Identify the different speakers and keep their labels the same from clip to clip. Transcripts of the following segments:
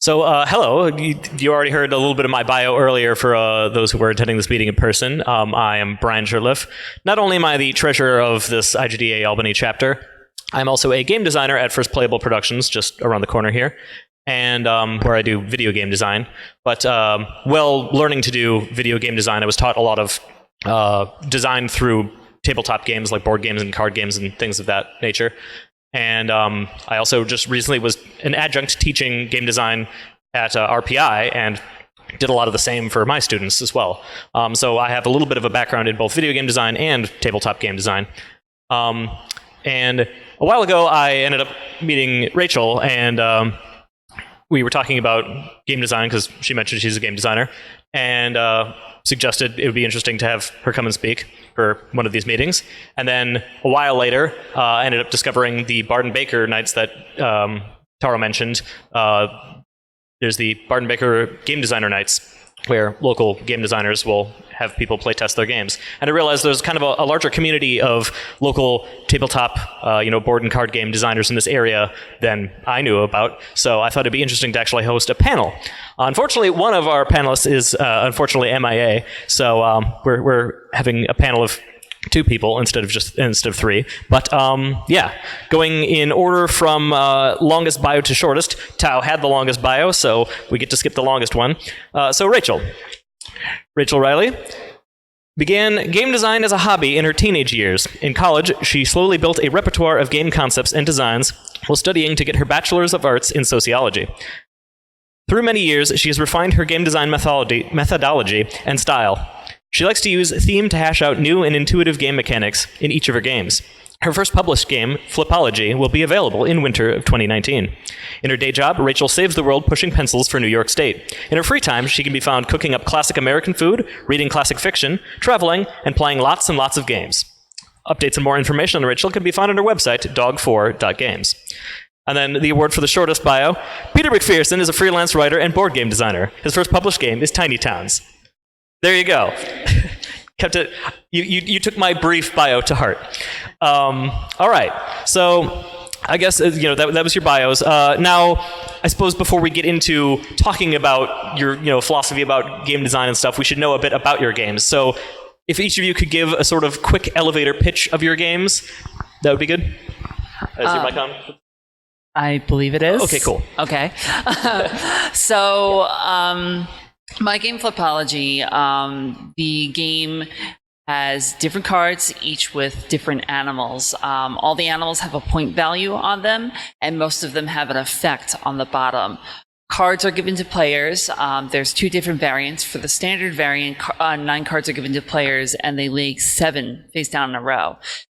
Speaker 1: Hello. You already heard a little bit of my bio earlier for those who were attending this meeting in person. I am Brian Shurtleff. Not only am I the treasurer of this IGDA Albany chapter, I'm also a game designer at First Playable Productions, just around the corner here, and where I do video game design. But while learning to do video game design, I was taught a lot of design through tabletop games like board games and card games and things of that nature. And I also just recently was an adjunct teaching game design at RPI and did a lot of the same for my students as well. So I have a little bit of a background in both video game design and tabletop game design. And a while ago, I ended up meeting Rachel, and we were talking about game design because she mentioned she's a game designer, and suggested it would be interesting to have her come and speak for one of these meetings. And then a while later, I ended up discovering the Bard and Baker nights that Taro mentioned. There's the Bard and Baker game designer nights, where local game designers will have people play test their games. And I realized there's kind of a larger community of local tabletop, board and card game designers in this area than I knew about. So I thought it'd be interesting to actually host a panel. Unfortunately, one of our panelists is unfortunately MIA, so we're having a panel of 2 people instead of 3. But going in order from longest bio to shortest. Tao had the longest bio, so we get to skip the longest one. So Rachel Reilly began game design as a hobby in her teenage years. In college, she slowly built a repertoire of game concepts and designs while studying to get her Bachelors of Arts in Sociology. Through many years, she has refined her game design methodology and style. She likes to use theme to hash out new and intuitive game mechanics in each of her games. Her first published game, Flipology, will be available in winter of 2019. In her day job, Rachel saves the world pushing pencils for New York State. In her free time, she can be found cooking up classic American food, reading classic fiction, traveling, and playing lots and lots of games. Updates and more information on Rachel can be found on her website, dog4.games. And then the award for the shortest bio, Peter McPherson is a freelance writer and board game designer. His first published game is Tiny Towns. There you go. Kept it. You took my brief bio to heart. All right. So I guess that was your bios. Now, I suppose before we get into talking about your philosophy about game design and stuff, we should know a bit about your games. So if each of you could give a sort of quick elevator pitch of your games, that would be good. Is your mic on?
Speaker 2: I believe it is.
Speaker 1: Okay, cool.
Speaker 2: Okay. So my game Flipology, the game has different cards, each with different animals. All the animals have a point value on them, and most of them have an effect on the bottom. Cards are given to players. There's 2 different variants. For the standard variant, 9 cards are given to players, and they lay 7 face down in a row.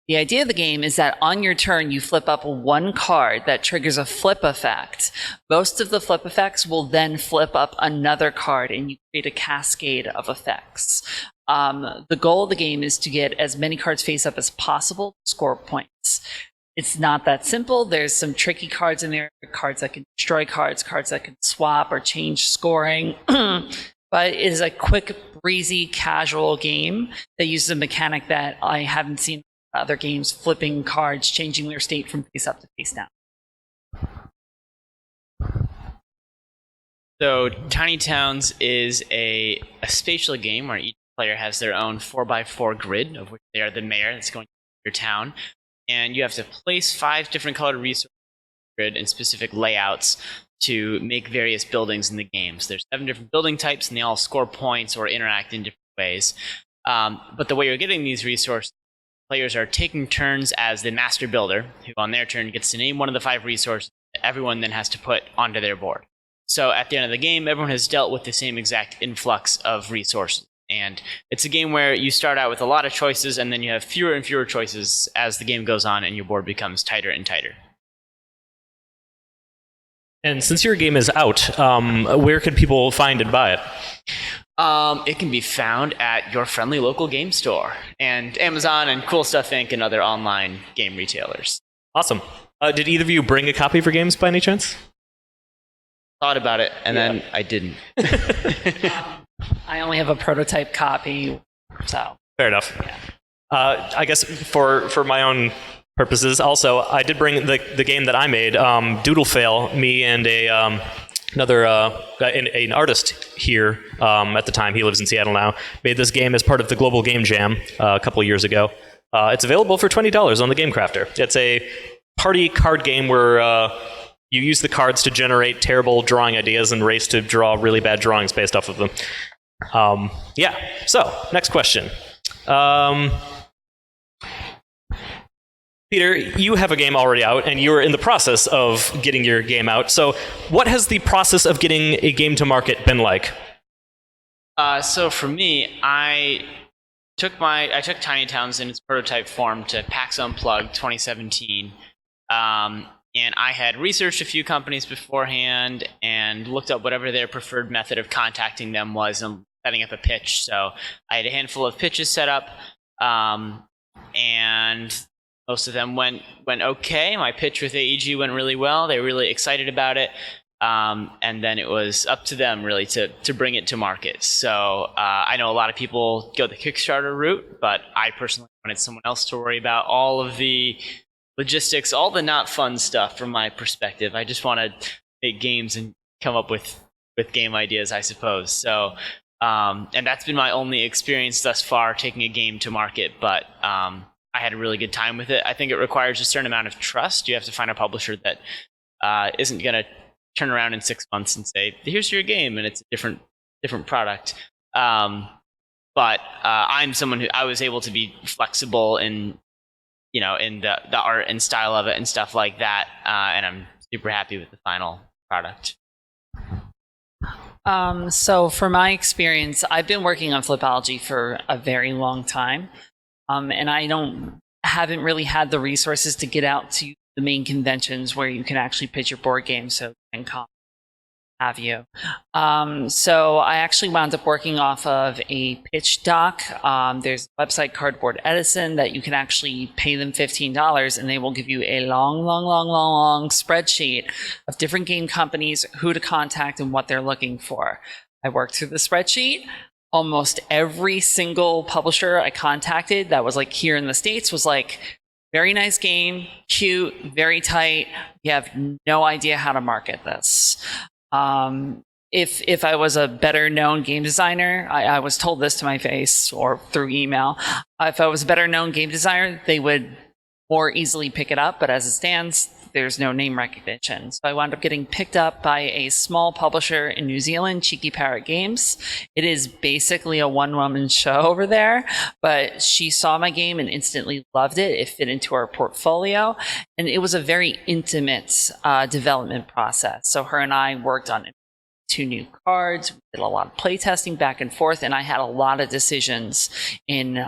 Speaker 2: The idea of the game is that on your turn, you flip up 1 card that triggers a flip effect. Most of the flip effects will then flip up another card, and you create a cascade of effects. The goal of the game is to get as many cards face up as possible to score points. It's not that simple. There's some tricky cards in there, cards that can destroy cards that can swap or change scoring. But it is a quick, breezy, casual game that uses a mechanic that I haven't seen other games, flipping cards, changing their state from face up to face down.
Speaker 3: So Tiny Towns is a spatial game where each player has their own 4x4 grid, of which they are the mayor that's going to your town. And you have to place 5 different colored resources grid in specific layouts to make various buildings in the games. There's 7 different building types, and they all score points or interact in different ways. But the way you're getting these resources, players are taking turns as the master builder, who on their turn gets to name one of the 5 resources that everyone then has to put onto their board. So at the end of the game, everyone has dealt with the same exact influx of resources. And it's a game where you start out with a lot of choices, and then you have fewer and fewer choices as the game goes on and your board becomes tighter and tighter.
Speaker 1: And since your game is out, where could people find and buy it?
Speaker 3: It can be found at your friendly local game store and Amazon and Cool Stuff Inc. and other online game retailers.
Speaker 1: Awesome. Did either of you bring a copy for games by any chance?
Speaker 3: Thought about it, and then I didn't.
Speaker 2: I only have a prototype copy, so.
Speaker 1: Fair enough. Yeah. I guess for my own purposes, also, I did bring the game that I made, Doodle Fail. Me and another an artist here at the time, he lives in Seattle now, made this game as part of the Global Game Jam a couple of years ago. It's available for $20 on the Game Crafter. It's a party card game where you use the cards to generate terrible drawing ideas and race to draw really bad drawings based off of them. So, next question. Peter, you have a game already out, and you're in the process of getting your game out. So, what has the process of getting a game to market been like?
Speaker 3: So for me, I took Tiny Towns in its prototype form to PAX Unplugged 2017. And I had researched a few companies beforehand and looked up whatever their preferred method of contacting them was and setting up a pitch. So I had a handful of pitches set up, and most of them went okay. My pitch with AEG went really well. They were really excited about it. And then it was up to them really to bring it to market. So I know a lot of people go the Kickstarter route, but I personally wanted someone else to worry about all of the logistics, all the not fun stuff from my perspective. I just want to make games and come up with game ideas, I suppose. So, and that's been my only experience thus far taking a game to market, but I had a really good time with it. I think it requires a certain amount of trust. You have to find a publisher that isn't going to turn around in 6 months and say, here's your game, and it's a different product. But I'm someone who I was able to be flexible in the art and style of it and stuff like that, and I'm super happy with the final product.
Speaker 2: So for my experience, I've been working on Flipology for a very long time, and I haven't really had the resources to get out to the main conventions where you can actually pitch your board game, so and have you. So I actually wound up working off of a pitch doc. There's a website, Cardboard Edison, that you can actually pay them $15 and they will give you a long spreadsheet of different game companies, who to contact and what they're looking for. I worked through the spreadsheet. Almost every single publisher I contacted that was like here in the States was like, very nice game, cute, very tight. You have no idea how to market this. If I was a better known game designer, I was told this to my face or through email. If I was a better known game designer, they would more easily pick it up. But as it stands, there's no name recognition. So I wound up getting picked up by a small publisher in New Zealand, Cheeky Parrot Games. It is basically a one-woman show over there, but she saw my game and instantly loved it. It fit into her portfolio, and it was a very intimate development process. So her and I worked on 2 new cards. We did a lot of playtesting back and forth, and I had a lot of decisions in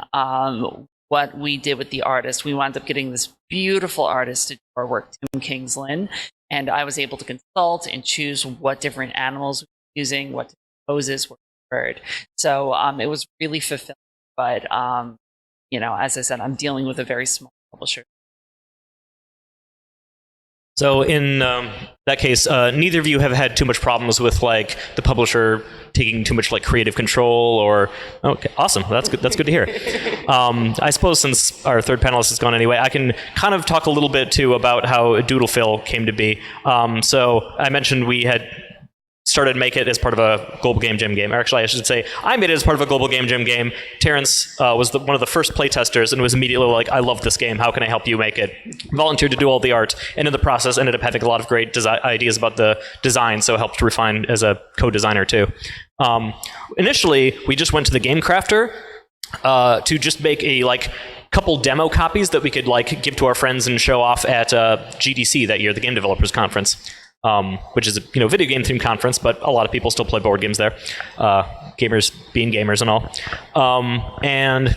Speaker 2: what we did with the artist. We wound up getting this beautiful artist to do our work, Tim Kingsland, and I was able to consult and choose what different animals we were using, what poses were preferred. So it was really fulfilling. But as I said, I'm dealing with a very small publisher.
Speaker 1: So in that case, neither of you have had too much problems with like the publisher taking too much like creative control, or okay, awesome. That's good. That's good to hear. I suppose since our third panelist is gone anyway, I can kind of talk a little bit too about how Doodle came to be. So I mentioned we had started to make it as part of a Global Game Jam game. Or actually, I should say, I made it as part of a Global Game Jam game. Terrence was one of the first playtesters and was immediately like, I love this game. How can I help you make it? Volunteered to do all the art, and in the process ended up having a lot of great ideas about the design, so helped refine as a co-designer too. Initially, we just went to the Game Crafter to just make a couple demo copies that we could give to our friends and show off at GDC that year, the Game Developers Conference. Which is a video game themed conference, but a lot of people still play board games there. Gamers being gamers and all. And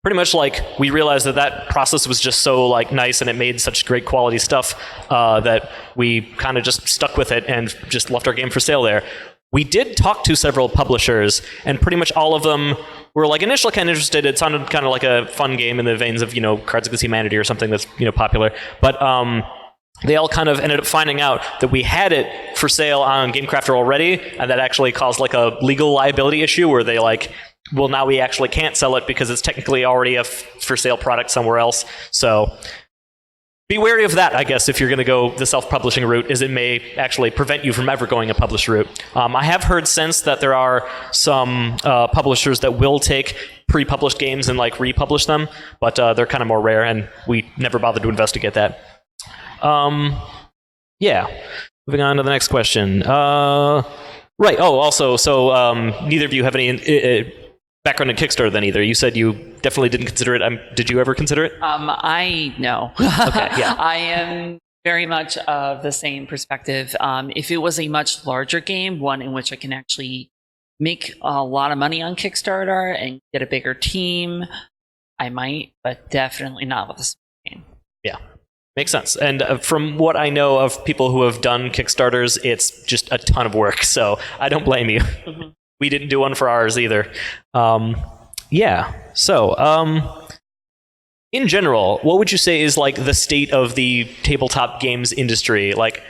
Speaker 1: pretty much we realized that process was just so nice and it made such great quality stuff that we kind of just stuck with it and just left our game for sale there. We did talk to several publishers, and pretty much all of them were initially kind of interested. It sounded kind of like a fun game in the veins of Cards Against Humanity or something that's popular, but they all kind of ended up finding out that we had it for sale on GameCrafter already, and that actually caused a legal liability issue where they well, now we actually can't sell it because it's technically already a for sale product somewhere else. So be wary of that, I guess, if you're going to go the self-publishing route, is it may actually prevent you from ever going a published route. I have heard since that there are some publishers that will take pre-published games and like republish them, but they're kind of more rare, and we never bothered to investigate that. Yeah. Moving on to the next question. Right. Oh, also, so neither of you have any background in Kickstarter then either. You said you definitely didn't consider it. Did you ever consider it?
Speaker 2: I know.
Speaker 1: Okay, yeah.
Speaker 2: I am very much of the same perspective. If it was a much larger game, one in which I can actually make a lot of money on Kickstarter and get a bigger team, I might, but definitely not with a small game.
Speaker 1: Yeah. Makes sense. And from what I know of people who have done Kickstarters, it's just a ton of work, so I don't blame you. Mm-hmm. We didn't do one for ours either. Yeah. So, in general, what would you say is like the state of the tabletop games industry? Like,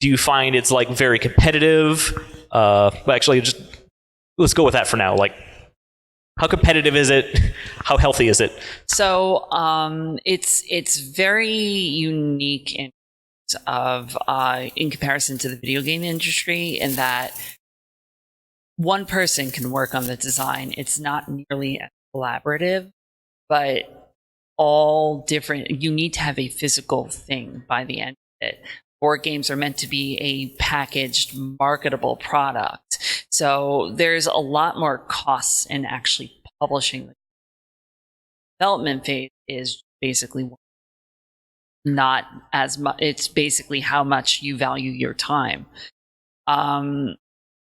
Speaker 1: do you find it's like very competitive? Actually, just let's go with that for now. Like, how competitive is it? How healthy is it?
Speaker 2: So, it's very unique in terms of in comparison to the video game industry, in that one person can work on the design. It's not nearly as collaborative, but all different. You need to have a physical thing by the end of it. Board games are meant to be a packaged, marketable product. So there's a lot more costs in actually publishing. The development phase is basically not as much. It's basically how much you value your time.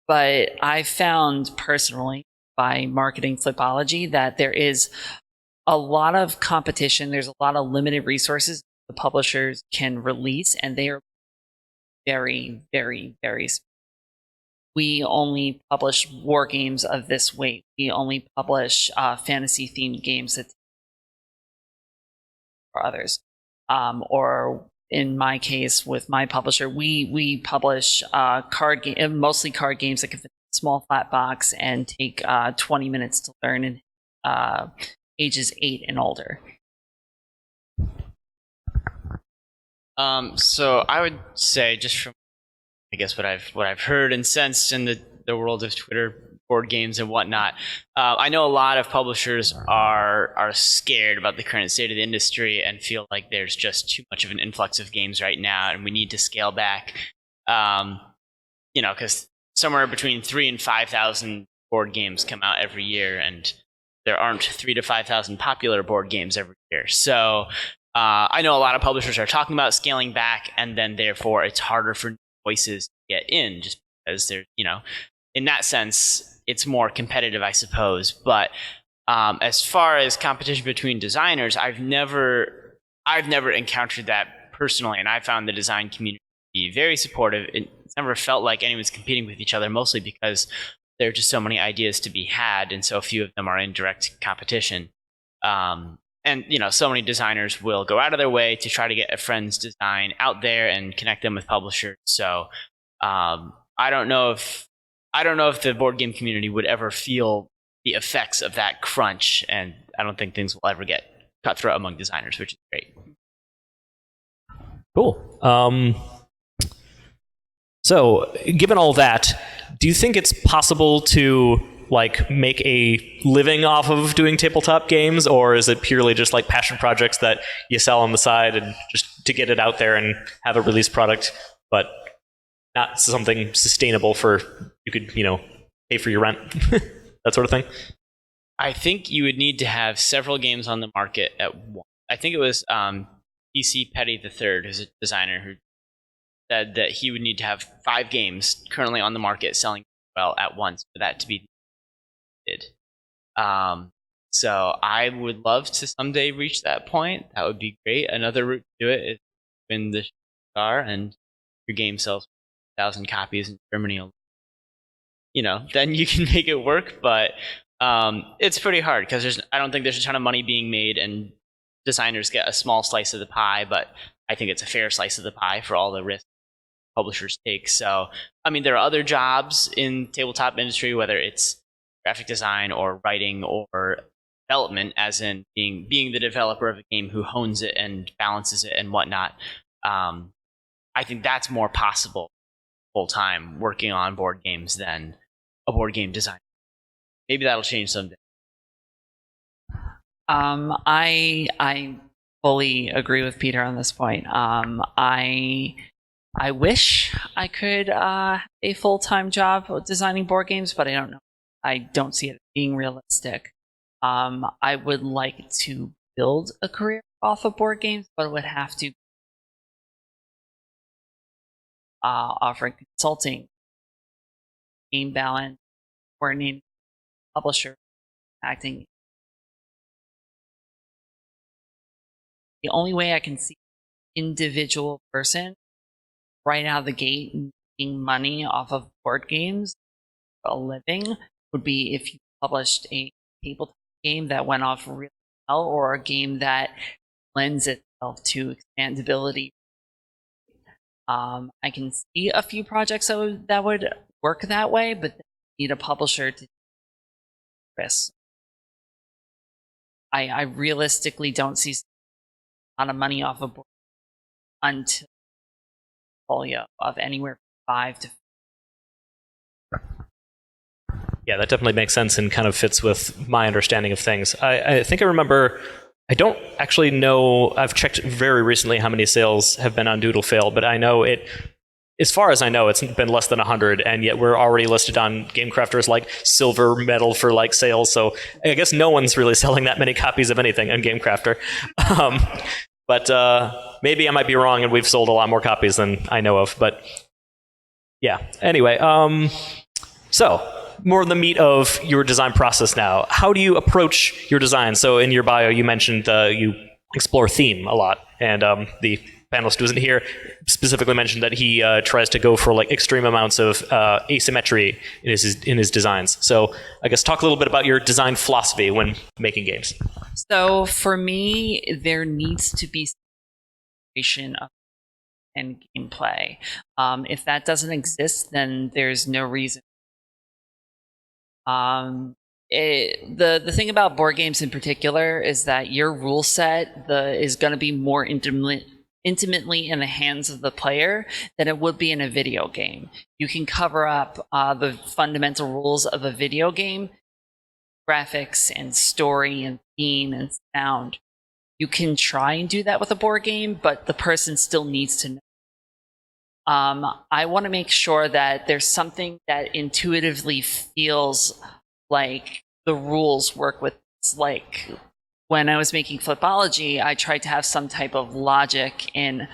Speaker 2: But I found personally by marketing Flipology that there is a lot of competition. There's a lot of limited resources the publishers can release, and they are very, very, very small. We only publish war games of this weight. We only publish fantasy-themed games that for others. Or in my case, with my publisher, we publish mostly card games that can fit in a small flat box and take 20 minutes to learn, in ages 8 and older.
Speaker 3: So I would say, just from I guess what I've heard and sensed in the world of Twitter board games and whatnot, I know a lot of publishers are scared about the current state of the industry and feel like there's just too much of an influx of games right now, and we need to scale back. Because somewhere between 3,000 and 5,000 board games come out every year, and there aren't 3,000 to 5,000 popular board games every year. So I know a lot of publishers are talking about scaling back, and then therefore it's harder for voices to get in, just because there's, in that sense, it's more competitive, I suppose. But as far as competition between designers, I've never encountered that personally, and I found the design community to be very supportive. It's never felt like anyone's competing with each other, mostly because there are just so many ideas to be had, and so few of them are in direct competition. And so many designers will go out of their way to try to get a friend's design out there and connect them with publishers. So I don't know if the board game community would ever feel the effects of that crunch, and I don't think things will ever get cutthroat among designers, which is great.
Speaker 1: Cool. So, given all that, do you think it's possible to make a living off of doing tabletop games, or is it purely just like passion projects that you sell on the side and just to get it out there and have a released product, but not something sustainable for you could pay for your rent, that sort of thing?
Speaker 3: I think you would need to have several games on the market at once. I think it was PC Petty III, who's a designer, who said that he would need to have 5 games currently on the market selling well at once for that to be did. So I would love to someday reach that point. That would be great. Another route to do it is win the star and your game sells 1,000 copies in Germany. Then you can make it work. But it's pretty hard because I don't think there's a ton of money being made, and designers get a small slice of the pie. But I think it's a fair slice of the pie for all the risks publishers take. So there are other jobs in tabletop industry, whether it's graphic design or writing or development, as in being the developer of a game who hones it and balances it and whatnot. I think that's more possible full time working on board games than a board game design. Maybe that'll change someday.
Speaker 2: I fully agree with Peter on this point. I wish I could a full-time job designing board games, but I don't know. I don't see it being realistic. I would like to build a career off of board games, but it would have to offering consulting, game balance, coordinating, publisher, acting. The only way I can see individual person right out of the gate making money off of board games for a living would be if you published a tabletop game that went off really well, or a game that lends itself to expandability. I can see a few projects that would work that way, but they need a publisher to risk. I realistically don't see a lot of money off a board until portfolio of anywhere from 5 to.
Speaker 1: Yeah, that definitely makes sense and kind of fits with my understanding of things. I think I remember, I don't actually know, I've checked very recently how many sales have been on Doodle Fail, but I know it, as far as I know, it's been less than 100, and yet we're already listed on GameCrafters like silver medal for like sales, so I guess no one's really selling that many copies of anything on GameCrafter. But maybe I might be wrong and we've sold a lot more copies than I know of, but yeah. Anyway, so more of the meat of your design process now. How do you approach your design? So in your bio, you mentioned you explore theme a lot, and the panelist who isn't here specifically mentioned that he tries to go for like extreme amounts of asymmetry in his designs. So I guess talk a little bit about your design philosophy when making games.
Speaker 2: So for me, there needs to be separation of and gameplay. If that doesn't exist, then there's no reason. The thing about board games in particular is that your rule set is going to be more intimately in the hands of the player than it would be in a video game. You can cover up the fundamental rules of a video game, graphics and story and theme and sound. You can try and do that with a board game, but the person still needs to know. I want to make sure that there's something that intuitively feels like the rules work with. Like when I was making Flipology, I tried to have some type of logic in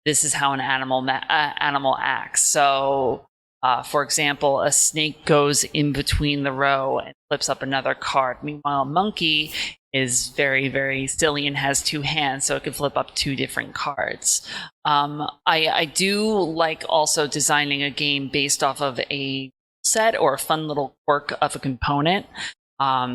Speaker 2: this is how an animal acts. So, for example, a snake goes in between the row and flips up another card. Meanwhile, a monkey is very, very silly and has 2 hands, so it can flip up 2 different cards. I do like also designing a game based off of a set or a fun little quirk of a component.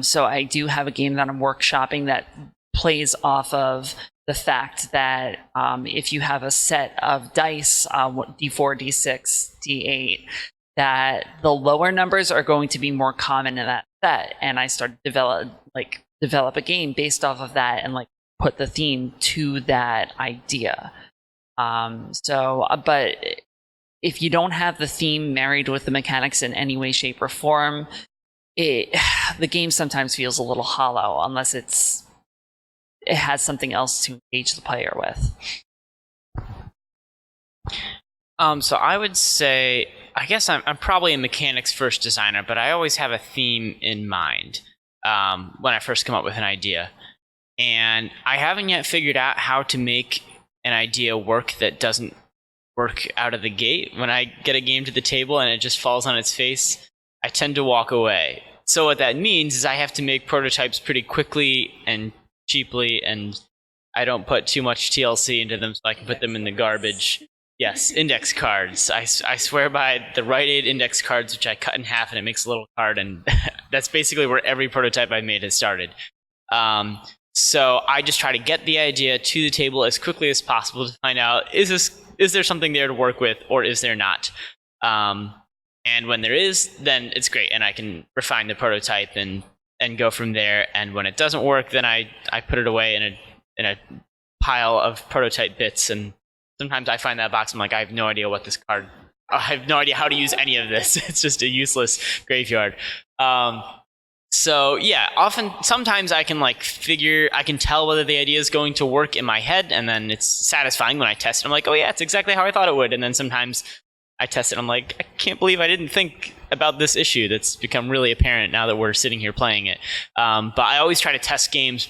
Speaker 2: So I do have a game that I'm workshopping that plays off of the fact that if you have a set of dice, D4, D6, D8, that the lower numbers are going to be more common in that set. And I started to develop a game based off of that and like put the theme to that idea. But if you don't have the theme married with the mechanics in any way, shape, or form, the game sometimes feels a little hollow unless it has something else to engage the player with.
Speaker 3: So I would say, I guess I'm probably a mechanics first designer, but I always have a theme in mind when I first come up with an idea. And I haven't yet figured out how to make an idea work that doesn't work out of the gate. When I get a game to the table and it just falls on its face, I tend to walk away. So what that means is I have to make prototypes pretty quickly and cheaply, and I don't put too much TLC into them so I can put them in the garbage. Yes, index cards. I swear by the Rite Aid index cards, which I cut in half and it makes a little card, and that's basically where every prototype I've made has started. So I just try to get the idea to the table as quickly as possible to find out, is there something there to work with, or is there not? And when there is, then it's great, and I can refine the prototype and and go from there. And when it doesn't work, then I put it away in a pile of prototype bits. And sometimes I find that box, I'm like, I have no idea what this card. I have no idea how to use any of this. It's just a useless graveyard. So yeah, sometimes I can I can tell whether the idea is going to work in my head, and then it's satisfying when I test it. I'm like, oh yeah, it's exactly how I thought it would. And then sometimes I test it, and I'm like, I can't believe I didn't think about this issue that's become really apparent now that we're sitting here playing it. But I always try to test games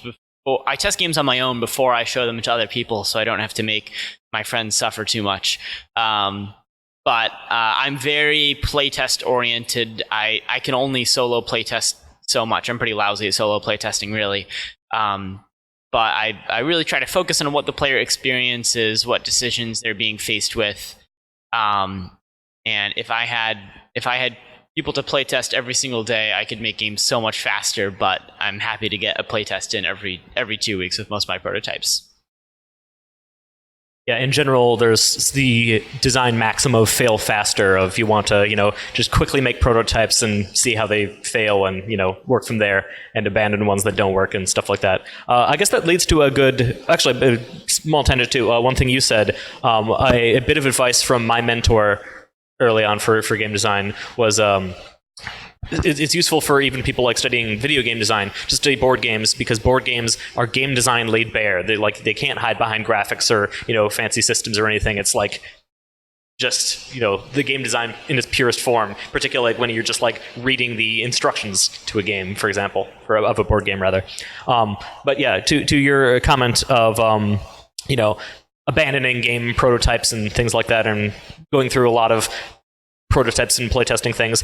Speaker 3: I test games on my own before I show them to other people, so I don't have to make my friends suffer too much. But I'm very playtest oriented. I can only solo playtest so much. I'm pretty lousy at solo playtesting, really. But I really try to focus on what the player experiences, what decisions they're being faced with. And if I had people to playtest every single day, I could make games so much faster. But I'm happy to get a playtest in every 2 weeks with most of my prototypes.
Speaker 1: Yeah, in general, there's the design maxim of fail faster, of you want to, just quickly make prototypes and see how they fail and, work from there and abandon ones that don't work and stuff like that. I guess that leads to actually, a small tangent to one thing you said. A bit of advice from my mentor early on for game design was... it's useful for even people like studying video game design to study board games, because board games are game design laid bare. They can't hide behind graphics or fancy systems or anything. It's just the game design in its purest form, particularly when you're just reading the instructions to a game, for example, of a board game rather. But yeah, to your comment of abandoning game prototypes and things like that, and going through a lot of prototypes and playtesting things.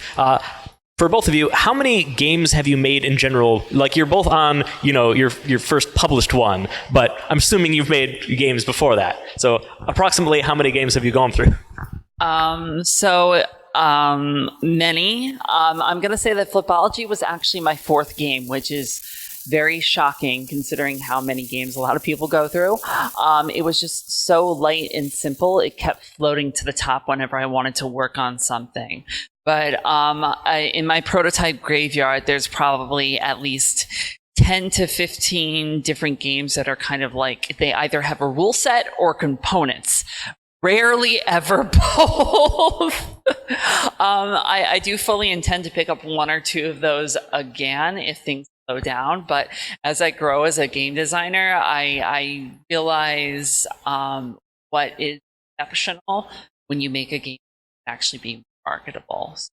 Speaker 1: For both of you, how many games have you made in general? You're both on, your first published one, but I'm assuming you've made games before that. So approximately how many games have you gone through?
Speaker 2: Many. I'm going to say that Flipology was actually my fourth game, which is very shocking considering how many games a lot of people go through. It was just so light and simple. It kept floating to the top whenever I wanted to work on something. But in my prototype graveyard, there's probably at least 10 to 15 different games that are kind of they either have a rule set or components. Rarely ever both. I do fully intend to pick up one or two of those again if things slow down. But as I grow as a game designer, I realize what is exceptional when you make a game actually be marketable. So,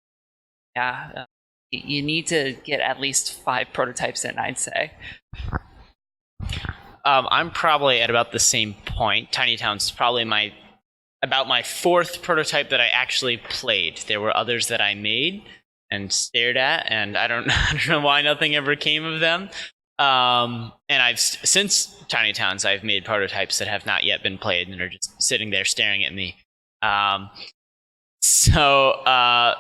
Speaker 2: yeah, you need to get at least 5 prototypes in, I'd say.
Speaker 3: I'm probably at about the same point. Tiny Towns is probably about my 4th prototype that I actually played. There were others that I made and stared at, and I don't know why nothing ever came of them. And since Tiny Towns, I've made prototypes that have not yet been played and are just sitting there staring at me. So I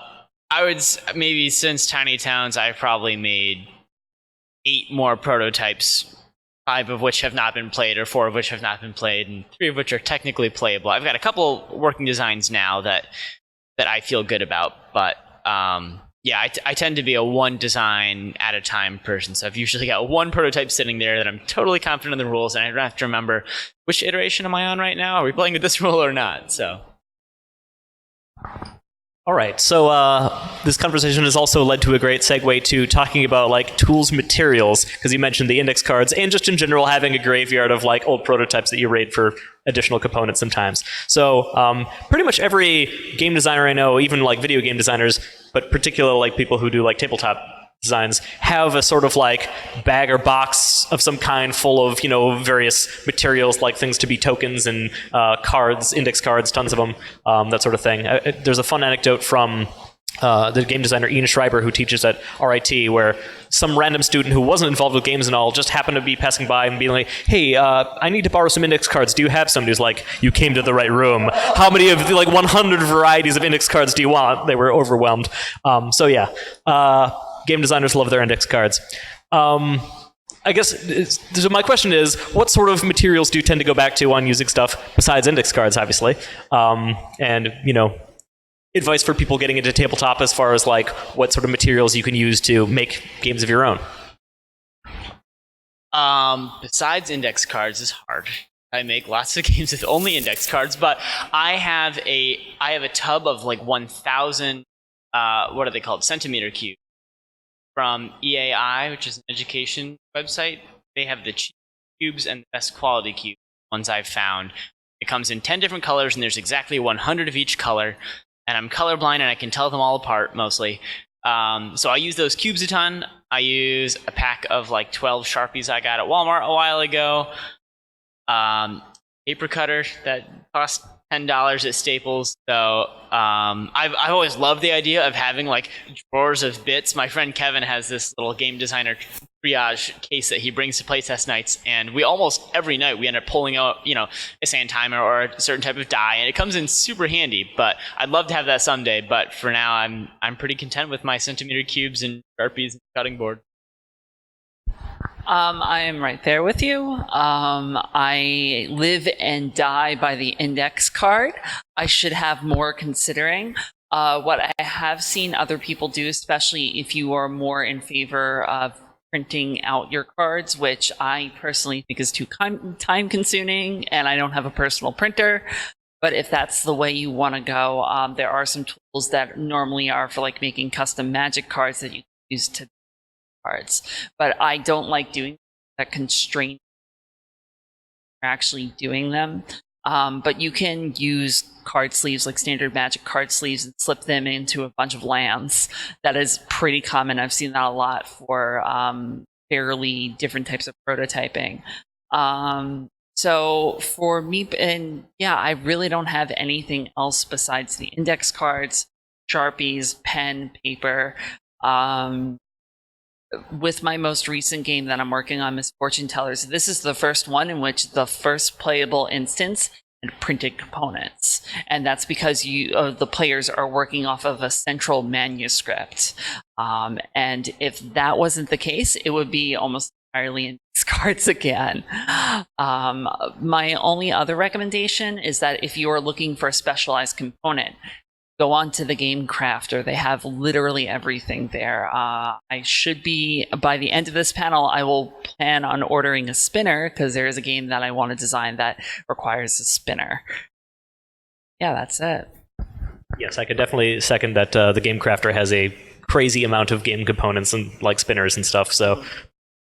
Speaker 3: would maybe since Tiny Towns, I've probably made 8 more prototypes, 5 of which have not been played, or 4 of which have not been played, and 3 of which are technically playable. I've got a couple working designs now that I feel good about, but yeah, I tend to be a one design at a time person. So I've usually got one prototype sitting there that I'm totally confident in the rules, and I don't have to remember which iteration am I on right now. Are we playing with this rule or not? So.
Speaker 1: All right, so this conversation has also led to a great segue to talking about tools, materials, because you mentioned the index cards, and just in general having a graveyard of old prototypes that you raid for additional components sometimes. So pretty much every game designer I know, even video game designers, but particularly people who do tabletop designs, have a sort of bag or box of some kind full of various materials, things to be tokens and cards, index cards, tons of them, that sort of thing. There's a fun anecdote from the game designer Ian Schreiber, who teaches at RIT, where some random student who wasn't involved with games and all just happened to be passing by and being like, hey, I need to borrow some index cards. Do you have some? And he was like, you came to the right room. How many of the 100 varieties of index cards do you want? They were overwhelmed. So yeah, game designers love their index cards. I guess, so my question is, what sort of materials do you tend to go back to on using stuff besides index cards, obviously? And, advice for people getting into tabletop as far as what sort of materials you can use to make games of your own.
Speaker 3: Besides index cards is hard. I make lots of games with only index cards, but I have a tub of like 1,000 what are they called, centimeter cubes from EAI, which is an education website. They have the cheap cubes and the best quality cubes, ones I've found. It comes in 10 different colors, and there's exactly 100 of each color. And I'm colorblind, and I can tell them all apart mostly. So I use those cubes a ton. I use a pack of like 12 Sharpies I got at Walmart a while ago. Paper cutter that cost $10 at Staples. So I've always loved the idea of having like drawers of bits. My friend Kevin has this little game designer triage case that he brings to playtest nights, and we almost every night we end up pulling out, a sand timer or a certain type of die, and it comes in super handy. But I'd love to have that someday. But for now, I'm pretty content with my centimeter cubes and Sharpies and cutting board.
Speaker 2: I am right there with you. I live and die by the index card. I should have more considering. What I have seen other people do, especially if you are more in favor of printing out your cards, which I personally think is too time consuming, and I don't have a personal printer. But if that's the way you want to go, there are some tools that normally are for like making custom magic cards that you can use to cards. But I don't like doing that constraint for actually doing them. But you can use card sleeves, like standard magic card sleeves, and slip them into a bunch of lands. That is pretty common. I've seen that a lot for fairly different types of prototyping. So for me, and yeah, I really don't have anything else besides the index cards, Sharpies, pen, paper. With my most recent game that I'm working on, Misfortune Tellers, this is the first one in which the first playable instance had printed components. And that's because the players are working off of a central manuscript. And if that wasn't the case, it would be almost entirely in these cards again. My only other recommendation is that if you are looking for a specialized component, go on to the Game Crafter. They have literally everything there. I should be, by the end of this panel, I will plan on ordering a spinner, because there is a game that I want to design that requires a spinner. Yeah, that's it.
Speaker 1: Yes, I could definitely second that. The Game Crafter has a crazy amount of game components and like spinners and stuff. So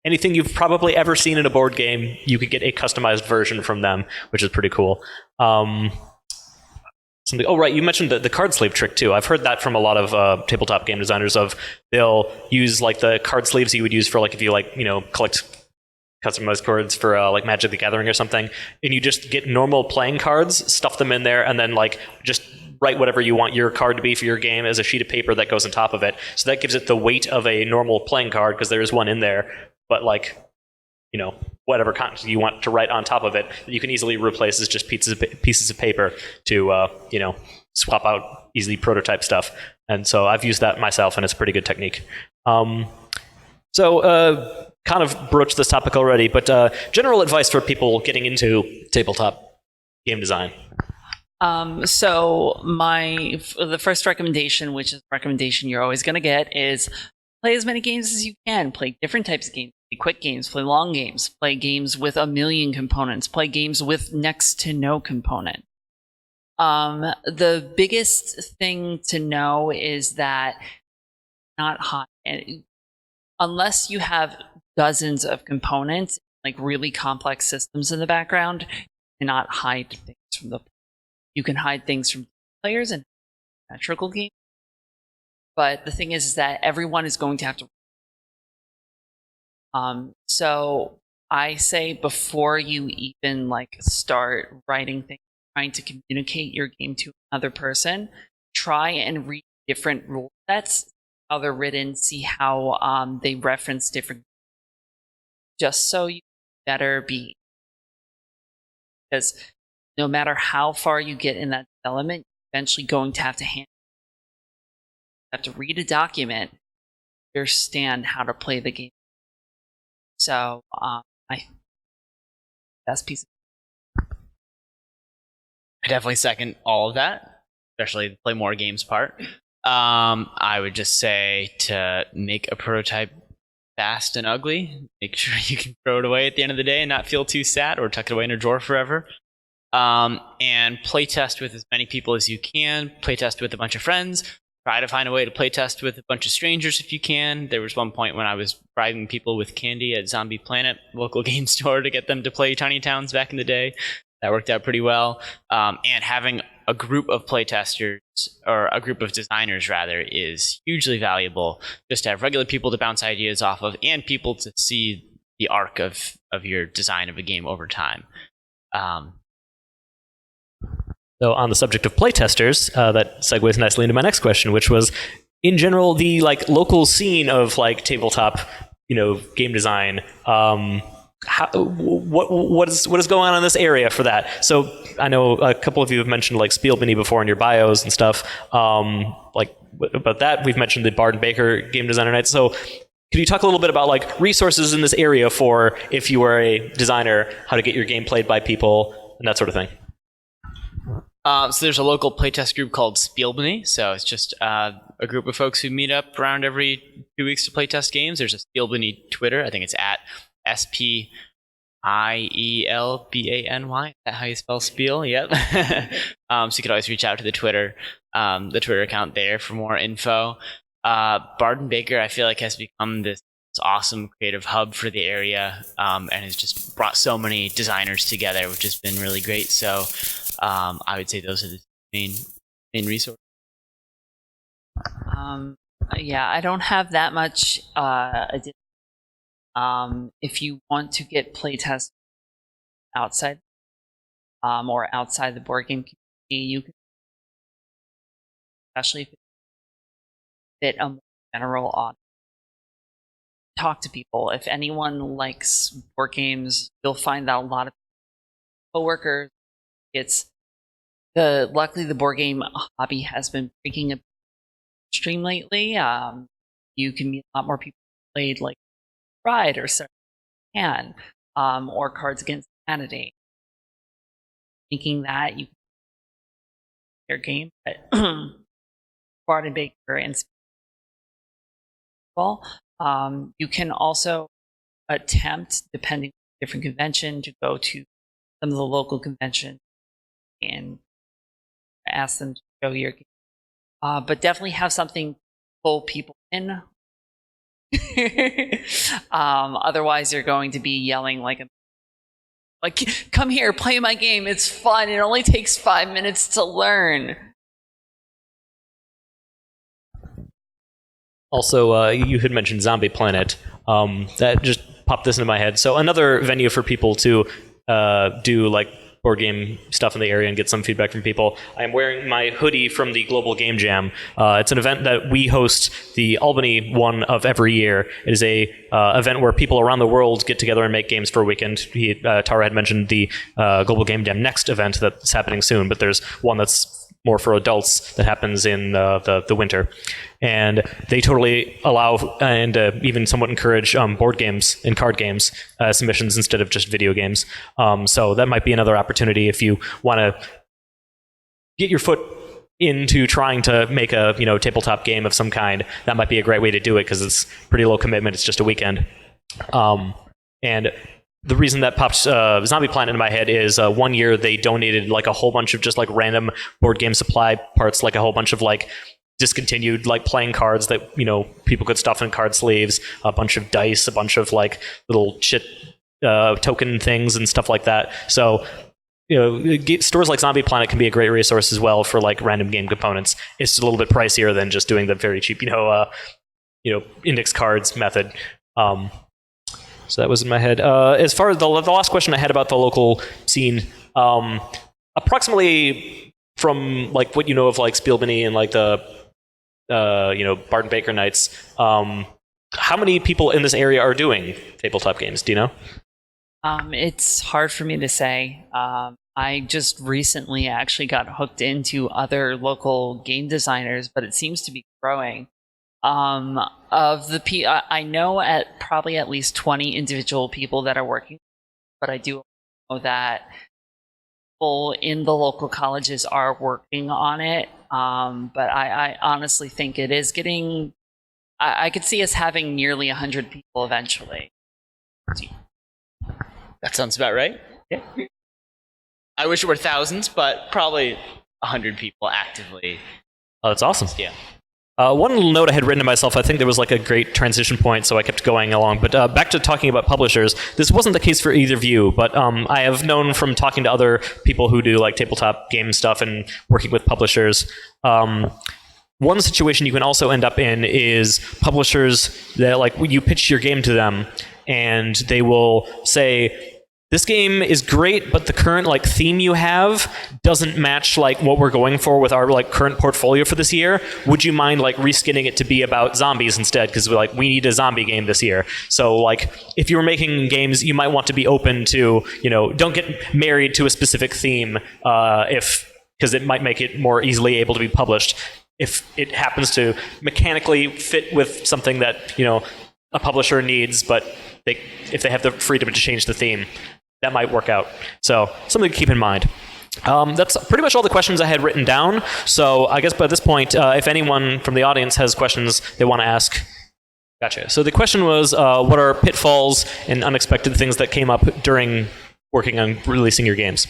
Speaker 1: anything you've probably ever seen in a board game, you could get a customized version from them, which is pretty cool. Oh, right, you mentioned the card sleeve trick, too. I've heard that from a lot of tabletop game designers. They'll use like the card sleeves you would use for like if you collect customized cards for like Magic the Gathering or something, and you just get normal playing cards, stuff them in there, and then like just write whatever you want your card to be for your game as a sheet of paper that goes on top of it. So that gives it the weight of a normal playing card, because there is one in there, but like, whatever content you want to write on top of it, you can easily replace as just pieces of paper to, swap out easily prototype stuff. And so I've used that myself, and it's a pretty good technique. Kind of broached this topic already, but general advice for people getting into tabletop game design.
Speaker 2: So the first recommendation, which is a recommendation you're always going to get, is play as many games as you can. Play different types of games. Play quick games, play long games, play games with 1 million components, play games with next to no component. The biggest thing to know is that not high, unless you have dozens of components, like really complex systems in the background, you cannot hide things from the. You can hide things from players in metrical games, but the thing is that everyone is going to have to. So I say before you even start writing things, trying to communicate your game to another person, try and read different rule sets, how they're written, see how they reference different, just so you better be. Because no matter how far you get in that development, you're eventually going to have to read a document, understand how to play the game. So, best piece.
Speaker 3: I definitely second all of that, especially the play more games part. I would just say to make a prototype fast and ugly. Make sure you can throw it away at the end of the day and not feel too sad, or tuck it away in a drawer forever. And playtest with as many people as you can. Playtest with a bunch of friends. Try to find a way to playtest with a bunch of strangers if you can. There was one point when I was bribing people with candy at Zombie Planet, local game store, to get them to play Tiny Towns back in the day. That worked out pretty well. And having a group of playtesters, or a group of designers rather, is hugely valuable. Just to have regular people to bounce ideas off of, and people to see the arc of your design of a game over time.
Speaker 1: So on the subject of playtesters, that segues nicely into my next question, which was, in general, the like local scene of like tabletop, game design. What is going on in this area for that? So I know a couple of you have mentioned like Albany before in your bios and stuff. About that, we've mentioned the Bard and Baker game designer night. So could you talk a little bit about like resources in this area for if you are a designer, how to get your game played by people and that sort of thing?
Speaker 3: So there's a local playtest group called Spielbany. So it's just a group of folks who meet up around every 2 weeks to playtest games. There's a Spielbany Twitter. I think it's at SPIELBANY. Is that how you spell Spiel? Yep. So you could always reach out to the Twitter account there for more info. Bard and Baker, I feel like, has become this awesome creative hub for the area, and has just brought so many designers together, which has been really great. So I would say those are the main resources.
Speaker 2: Yeah, I don't have that much. If you want to get playtest outside, or outside the board game community, you can, especially if it's a more general audience, talk to people. If anyone likes board games, you'll find that a lot of coworkers. Luckily the board game hobby has been breaking up stream lately. You can meet a lot more people who played like Ride or Can, or Cards Against Humanity. Thinking that you can their game, but Bard and Baker and you can also attempt, depending on different convention, to go to some of the local conventions and ask them to show your game. But definitely have something to pull people in. Otherwise, you're going to be yelling like, come here, play my game. It's fun. It only takes 5 minutes to learn.
Speaker 1: Also, you had mentioned Zombie Planet. That just popped this into my head. So another venue for people to do like board game stuff in the area and get some feedback from people. I'm wearing my hoodie from the Global Game Jam. It's an event that we host, the Albany one of every year. It is a event where people around the world get together and make games for a weekend. Tara had mentioned the Global Game Jam Next event that's happening soon, but there's one that's more for adults that happens in the winter. And they totally allow and even somewhat encourage board games and card games submissions instead of just video games. So that might be another opportunity if you want to get your foot into trying to make a tabletop game of some kind. That might be a great way to do it because it's pretty low commitment. It's just a weekend. And the reason that pops Zombie Planet in my head is 1 year they donated like a whole bunch of just like random board game supply parts, like a whole bunch of like discontinued like playing cards that people could stuff in card sleeves, a bunch of dice, a bunch of like little chit token things and stuff like that. So stores like Zombie Planet can be a great resource as well for like random game components. It's just a little bit pricier than just doing the very cheap index cards method. So that was in my head. As far as the last question I had about the local scene, approximately from like what you know of like Spielbany and like the Bard and Baker nights, how many people in this area are doing tabletop games? Do you know?
Speaker 2: It's hard for me to say. I just recently actually got hooked into other local game designers, but it seems to be growing. I know probably at least 20 individual people that are working, but I do know that people in the local colleges are working on it. But I honestly think it is getting I could see us having nearly 100 people eventually.
Speaker 3: That sounds about right.
Speaker 1: Yeah.
Speaker 3: I wish it were thousands, but probably 100 people actively.
Speaker 1: Oh, that's awesome.
Speaker 3: Yeah.
Speaker 1: One little note I had written to myself, I think there was like a great transition point, so I kept going along. But back to talking about publishers, this wasn't the case for either of you, but I have known from talking to other people who do like tabletop game stuff and working with publishers. One situation you can also end up in is publishers that like you pitch your game to them, and they will say, this game is great, but the current like theme you have doesn't match like what we're going for with our like current portfolio for this year. Would you mind like reskinning it to be about zombies instead? Because we need a zombie game this year. So like if you were making games, you might want to be open to, don't get married to a specific theme because it might make it more easily able to be published if it happens to mechanically fit with something that a publisher needs, but if they have the freedom to change the theme, that might work out. So something to keep in mind. That's pretty much all the questions I had written down. So I guess by this point, if anyone from the audience has questions they want to ask. Gotcha. So the question was, what are pitfalls and unexpected things that came up during working on releasing your games?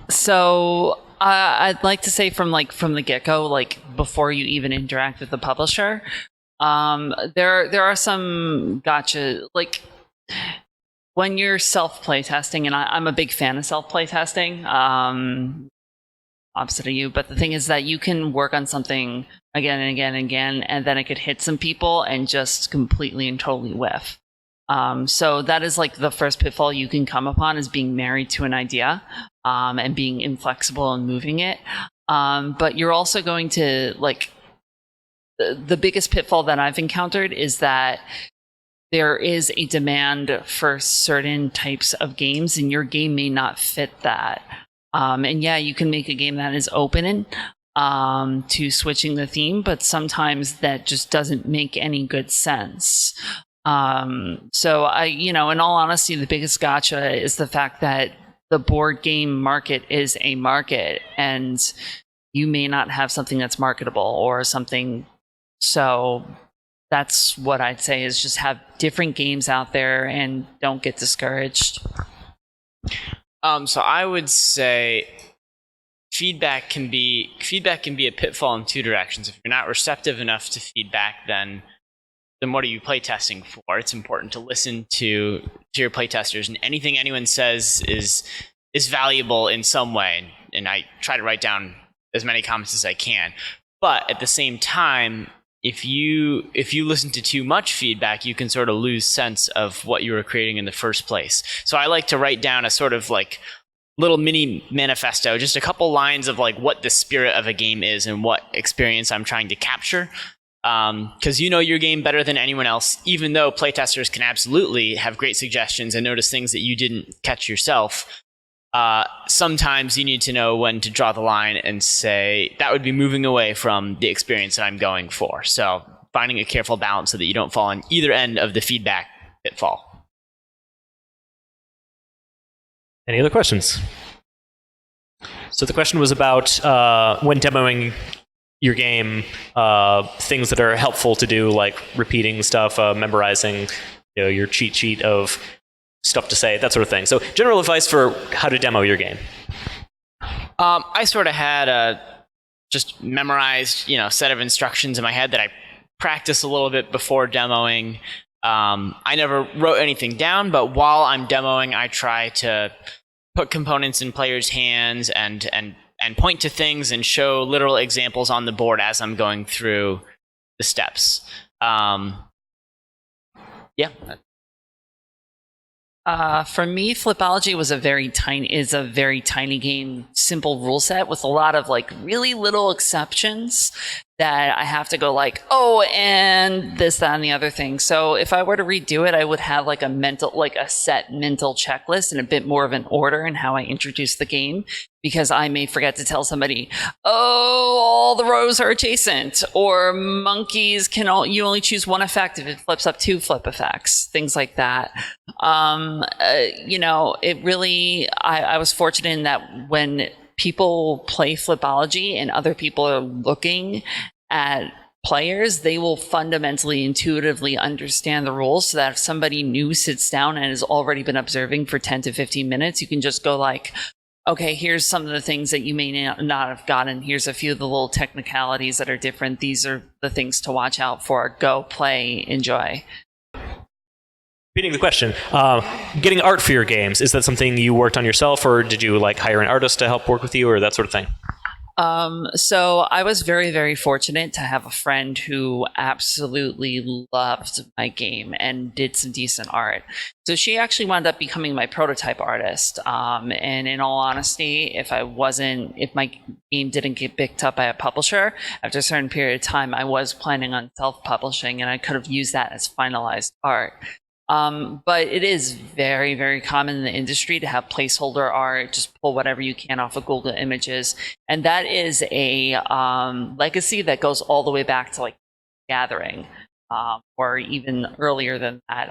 Speaker 2: So I'd like to say from the get-go, like before you even interact with the publisher, there are some gotcha, like when you're self-play testing, and I'm a big fan of self-play testing, opposite of you, but the thing is that you can work on something again and again and again, and then it could hit some people and just completely and totally whiff. So that is like the first pitfall you can come upon, is being married to an idea and being inflexible and moving it. But you're also going to like the biggest pitfall that I've encountered is that there is a demand for certain types of games, and your game may not fit that. And yeah, you can make a game that is open to switching the theme, but sometimes that just doesn't make any good sense. So in all honesty, the biggest gotcha is the fact that the board game market is a market, and you may not have something that's marketable or something. So that's what I'd say, is just have different games out there and don't get discouraged.
Speaker 3: So I would say feedback can be a pitfall in two directions. If you're not receptive enough to feedback, then what are you playtesting for? It's important to listen to your playtesters, and anything anyone says is valuable in some way. And I try to write down as many comments as I can. But at the same time, if you listen to too much feedback, you can sort of lose sense of what you were creating in the first place. So I like to write down a sort of like little mini manifesto, just a couple lines of like what the spirit of a game is and what experience I'm trying to capture. Because you know your game better than anyone else, even though playtesters can absolutely have great suggestions and notice things that you didn't catch yourself. Sometimes you need to know when to draw the line and say, that would be moving away from the experience that I'm going for. So finding a careful balance so that you don't fall on either end of the feedback pitfall.
Speaker 1: Any other questions? So the question was about when demoing your game, things that are helpful to do, like repeating stuff, memorizing your cheat sheet of stuff to say, that sort of thing. So general advice for how to demo your game.
Speaker 3: I sort of had a just memorized set of instructions in my head that I practice a little bit before demoing. I never wrote anything down, but while I'm demoing, I try to put components in players' hands and point to things and show literal examples on the board as I'm going through the steps. Yeah.
Speaker 2: For me, Flipology is a very tiny game, simple rule set with a lot of like really little exceptions that I have to go like, oh, and this, that, and the other thing. So if I were to redo it, I would have like a set mental checklist and a bit more of an order in how I introduce the game, because I may forget to tell somebody, oh, all the rows are adjacent, or monkeys you only choose one effect if it flips up 2 flip effects, things like that. It really, I was fortunate in that when people play Flipology and other people are looking at players, they will fundamentally, intuitively understand the rules, so that if somebody new sits down and has already been observing for 10 to 15 minutes, you can just go like, okay, here's some of the things that you may not have gotten. Here's a few of the little technicalities that are different. These are the things to watch out for. Go, play, enjoy.
Speaker 1: Repeating the question, getting art for your games, is that something you worked on yourself, or did you like hire an artist to help work with you, or that sort of thing?
Speaker 2: So I was very, very fortunate to have a friend who absolutely loved my game and did some decent art. So she actually wound up becoming my prototype artist. And in all honesty, if my game didn't get picked up by a publisher, after a certain period of time, I was planning on self-publishing, and I could have used that as finalized art. But it is very, very common in the industry to have placeholder art, just pull whatever you can off of Google Images. And that is a legacy that goes all the way back to like Gathering, or even earlier than that.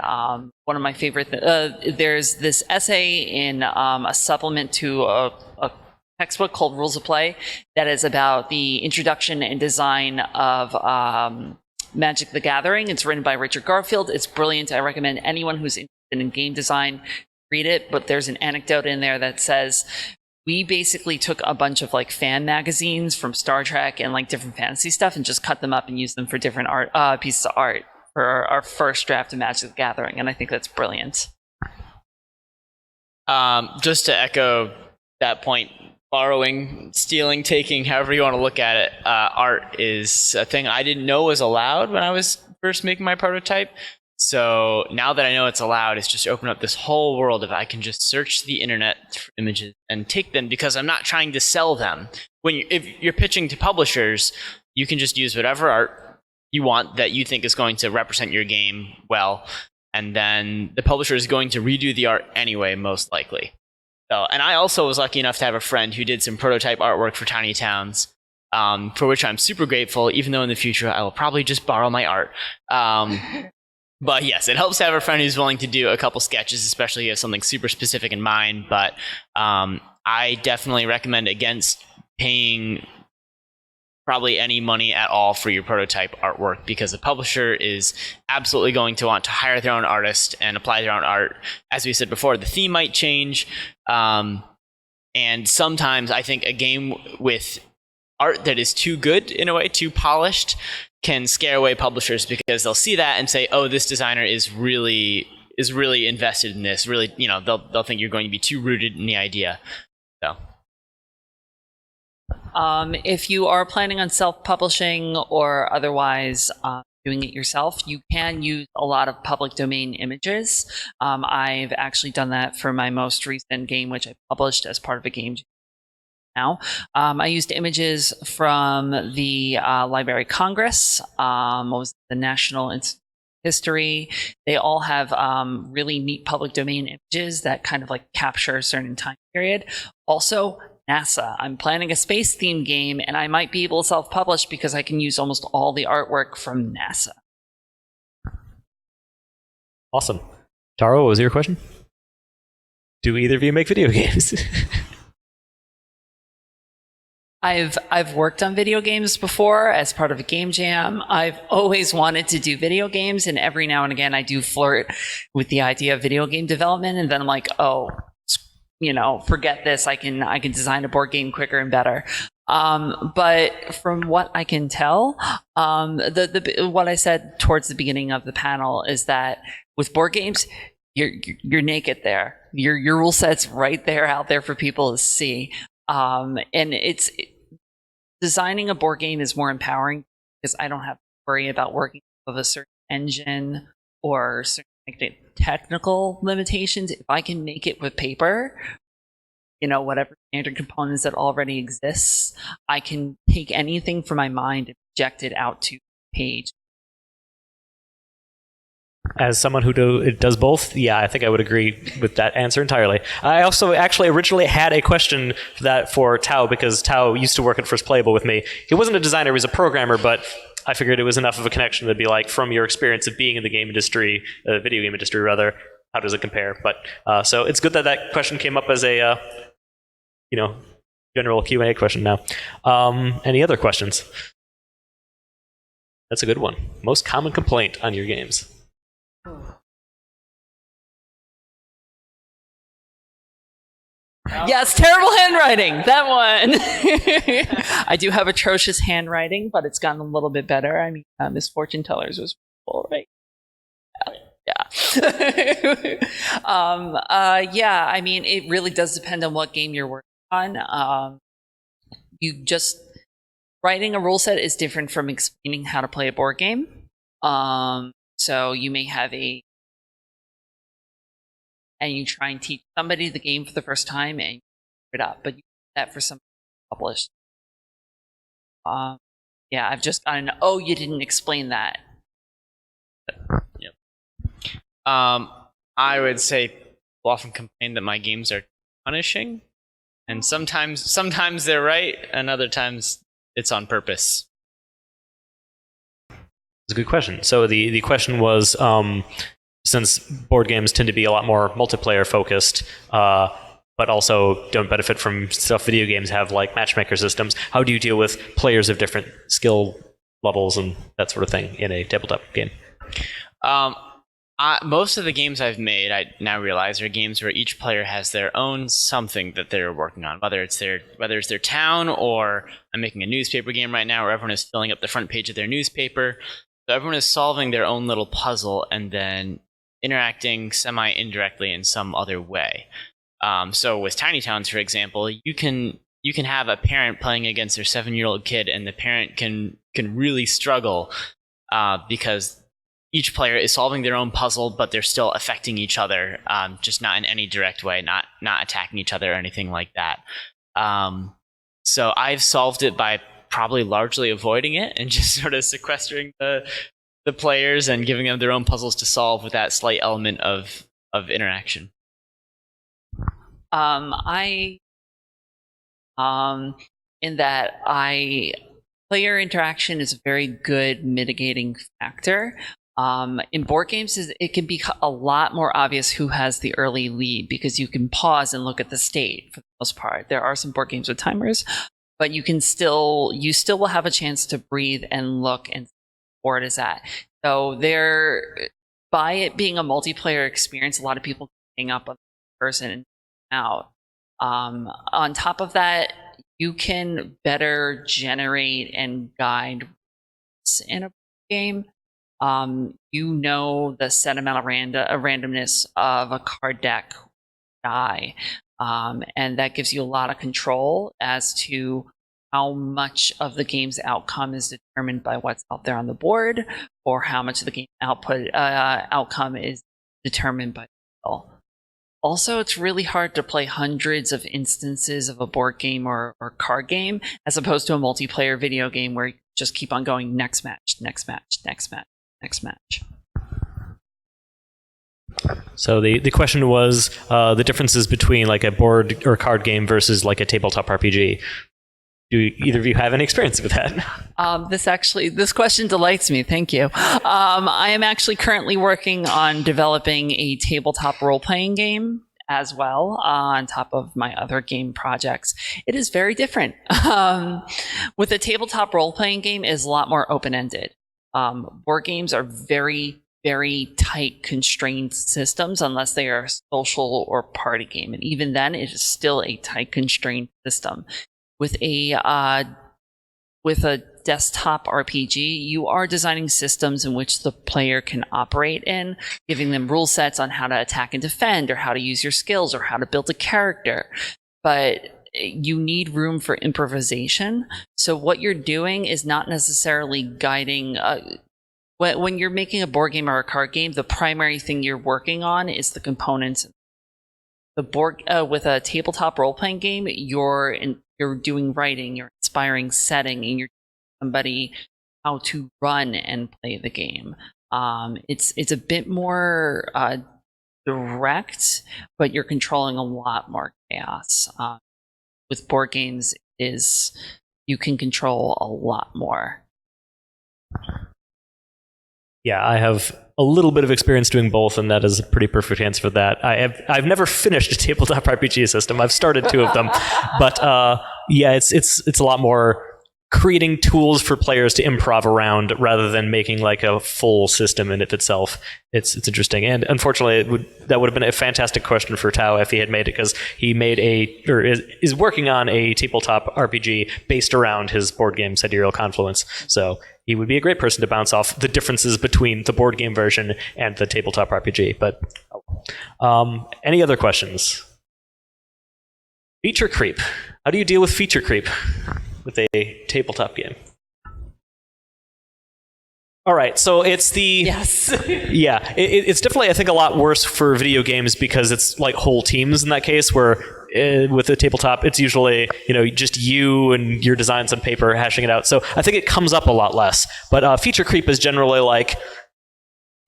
Speaker 2: One of my favorite, there's this essay in a supplement to a textbook called Rules of Play that is about the introduction and design of Magic the Gathering. It's written by Richard Garfield. It's brilliant. I recommend anyone who's interested in game design read it. But there's an anecdote in there that says we basically took a bunch of like fan magazines from Star Trek and like different fantasy stuff and just cut them up and used them for different art pieces of art for our first draft of Magic the Gathering. And I think that's brilliant.
Speaker 3: Just to echo that point, borrowing, stealing, taking, however you want to look at it, art is a thing I didn't know was allowed when I was first making my prototype. So now that I know it's allowed, it's just opened up this whole world of I can just search the internet for images and take them, because I'm not trying to sell them. If you're pitching to publishers, you can just use whatever art you want that you think is going to represent your game well, and then the publisher is going to redo the art anyway, most likely. So, and I also was lucky enough to have a friend who did some prototype artwork for Tiny Towns, for which I'm super grateful, even though in the future I will probably just borrow my art. But yes, it helps to have a friend who's willing to do a couple sketches, especially if you have something super specific in mind. But I definitely recommend against paying probably any money at all for your prototype artwork, because the publisher is absolutely going to want to hire their own artist and apply their own art. As we said before, the theme might change. And sometimes I think a game with art that is too good, in a way, too polished, can scare away publishers, because they'll see that and say, oh, this designer is really invested in this. Really, they'll think you're going to be too rooted in the idea. So.
Speaker 2: If you are planning on self-publishing or otherwise doing it yourself, you can use a lot of public domain images. I've actually done that for my most recent game, which I published as part of a game now. I used images from the Library of Congress, the National Institute of History. They all have really neat public domain images that kind of like capture a certain time period. Also, NASA. I'm planning a space-themed game, and I might be able to self-publish because I can use almost all the artwork from NASA.
Speaker 1: Awesome. Taro, what was your question? Do either of you make video games?
Speaker 2: I've worked on video games before as part of a game jam. I've always wanted to do video games, and every now and again I do flirt with the idea of video game development, and then I'm like, oh, forget this. I can design a board game quicker and better. But from what I can tell, what I said towards the beginning of the panel is that with board games, you're naked there. Your rule set's right there out there for people to see. And designing a board game is more empowering because I don't have to worry about working with a certain engine or certain technical limitations. If I can make it with paper, whatever standard components that already exists, I can take anything from my mind and project it out to page.
Speaker 1: As someone who does both, yeah, I think I would agree with that answer entirely. I also actually originally had a question for Tao, because Tao used to work at First Playable with me. He wasn't a designer, he was a programmer, but I figured it was enough of a connection to be like, from your experience of being in the game industry, video game industry rather, how does it compare? But so it's good that question came up as a, general Q&A question now. Any other questions? That's a good one. Most common complaint on your games?
Speaker 2: Yes, terrible handwriting. That one. I do have atrocious handwriting, but it's gotten a little bit better. I mean, Miss Fortune Tellers was cool, right? Yeah. Yeah, I mean, it really does depend on what game you're working on. Writing a rule set is different from explaining how to play a board game. So you may have and you try and teach somebody the game for the first time and you it up, but you do that for something published. Yeah, I've just gotten, oh, you didn't explain that.
Speaker 3: Yep. I would say people often complain that my games are punishing, and sometimes they're right, and other times it's on purpose.
Speaker 1: That's a good question. So the question was, since board games tend to be a lot more multiplayer focused, but also don't benefit from stuff video games have, like matchmaker systems, how do you deal with players of different skill levels and that sort of thing in a tabletop game?
Speaker 3: Most of the games I've made, I now realize, are games where each player has their own something that they're working on, whether it's their town, or I'm making a newspaper game right now where everyone is filling up the front page of their newspaper. So everyone is solving their own little puzzle and then interacting semi-indirectly in some other way. So with Tiny Towns, for example, you can have a parent playing against their 7-year-old kid, and the parent can really struggle because each player is solving their own puzzle, but they're still affecting each other, just not in any direct way, not attacking each other or anything like that. So I've solved it by probably largely avoiding it and just sort of sequestering the players and giving them their own puzzles to solve with that slight element of interaction.
Speaker 2: Player interaction is a very good mitigating factor. In board games, it can be a lot more obvious who has the early lead because you can pause and look at the state for the most part. There are some board games with timers, but you still will have a chance to breathe and look and see where it is at. So by it being a multiplayer experience, a lot of people hang up on the person and out. On top of that, you can better generate and guide in a game. You know the set amount of randomness of a card deck die, and that gives you a lot of control as to how much of the game's outcome is determined by what's out there on the board, or how much of the game outcome is determined by skill. Also, it's really hard to play hundreds of instances of a board game or card game as opposed to a multiplayer video game where you just keep on going next match, next match, next match, next match.
Speaker 1: So the question was the differences between like a board or card game versus like a tabletop RPG. Do either of you have any experience with that?
Speaker 2: This question delights me. Thank you. I am actually currently working on developing a tabletop role-playing game as well on top of my other game projects. It is very different. With a tabletop role-playing game, it is a lot more open-ended. Board games are very, very tight, constrained systems unless they are a social or party game. And even then, it is still a tight, constrained system. With a desktop RPG, you are designing systems in which the player can operate in, giving them rule sets on how to attack and defend, or how to use your skills, or how to build a character. But you need room for improvisation. So what you're doing is not necessarily guiding. When you're making a board game or a card game, the primary thing you're working on is the components. The board with a tabletop role-playing game, you're doing writing, you're inspiring setting, and you're teaching somebody how to run and play the game. It's a bit more direct, but you're controlling a lot more chaos. With board games, you can control a lot more.
Speaker 1: Yeah, I have a little bit of experience doing both, and that is a pretty perfect answer for that. I've never finished a tabletop RPG system. I've started 2 of them, but Yeah, it's a lot more creating tools for players to improv around rather than making like a full system in it itself. It's interesting, and unfortunately, that would have been a fantastic question for Tao if he had made it, because he made is working on a tabletop RPG based around his board game Sidereal Confluence. So he would be a great person to bounce off the differences between the board game version and the tabletop RPG. But any other questions? Feature creep. How do you deal with feature creep with a tabletop game? All right, so it's the...
Speaker 2: Yes.
Speaker 1: Yeah, it's definitely, I think, a lot worse for video games because it's like whole teams in that case, where with a tabletop, it's usually, just you and your designs on paper hashing it out. So I think it comes up a lot less. But feature creep is generally like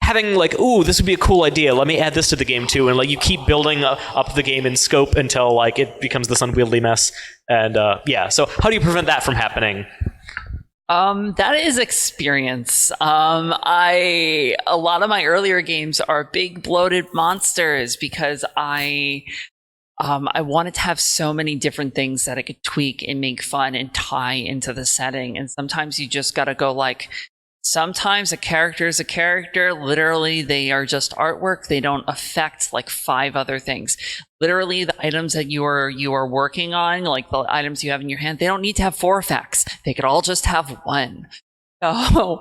Speaker 1: having like, ooh, this would be a cool idea. Let me add this to the game too. And like you keep building up the game in scope until like it becomes this unwieldy mess. And so how do you prevent that from happening?
Speaker 2: That is experience. A lot of my earlier games are big bloated monsters because I wanted to have so many different things that I could tweak and make fun and tie into the setting. And sometimes you just got to go like, sometimes a character is a character. Literally, they are just artwork. They don't affect like 5 other things. Literally, the items that you are working on, like the items you have in your hand, they don't need to have 4 effects. They could all just have 1. So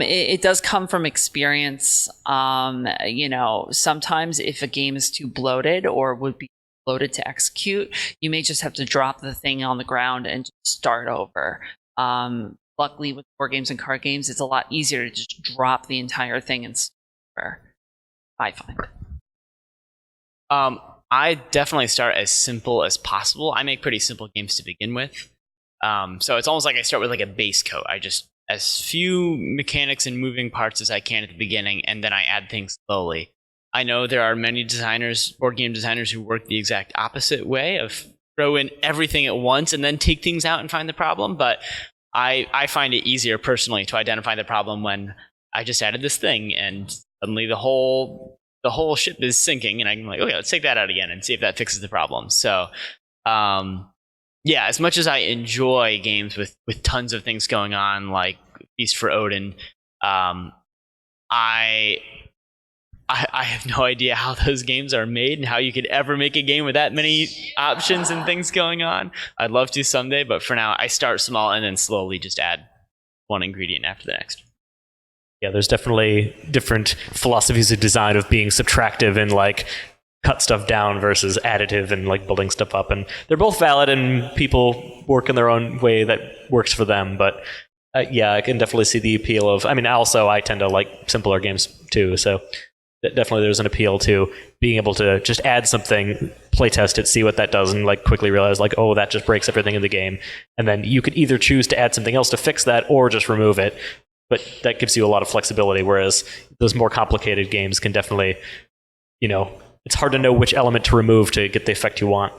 Speaker 2: it does come from experience. Sometimes if a game is too bloated or would be bloated to execute, you may just have to drop the thing on the ground and just start over. Luckily, with board games and card games, it's a lot easier to just drop the entire thing and start over, I find.
Speaker 3: I definitely start as simple as possible. I make pretty simple games to begin with. So it's almost like I start with like a base coat. I just as few mechanics and moving parts as I can at the beginning, and then I add things slowly. I know there are many designers, board game designers, who work the exact opposite way of throw in everything at once and then take things out and find the problem, but I find it easier personally to identify the problem when I just added this thing and suddenly the whole ship is sinking, and I'm like, okay, let's take that out again and see if that fixes the problem. So, as much as I enjoy games with tons of things going on, like Feast for Odin, I have no idea how those games are made and how you could ever make a game with that many options and things going on. I'd love to someday, but for now, I start small and then slowly just add one ingredient after the next.
Speaker 1: Yeah, there's definitely different philosophies of design of being subtractive and like cut stuff down versus additive and like building stuff up. And they're both valid and people work in their own way that works for them. But I can definitely see the appeal of, I tend to like simpler games too. So definitely there's an appeal to being able to just add something, play test it, see what that does, and like quickly realize like, oh, that just breaks everything in the game. And then you could either choose to add something else to fix that or just remove it. But that gives you a lot of flexibility, whereas those more complicated games can definitely, it's hard to know which element to remove to get the effect you want.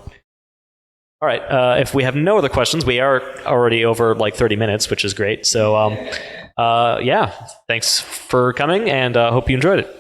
Speaker 1: All right, if we have no other questions, we are already over like 30 minutes, which is great. So, thanks for coming, and hope you enjoyed it.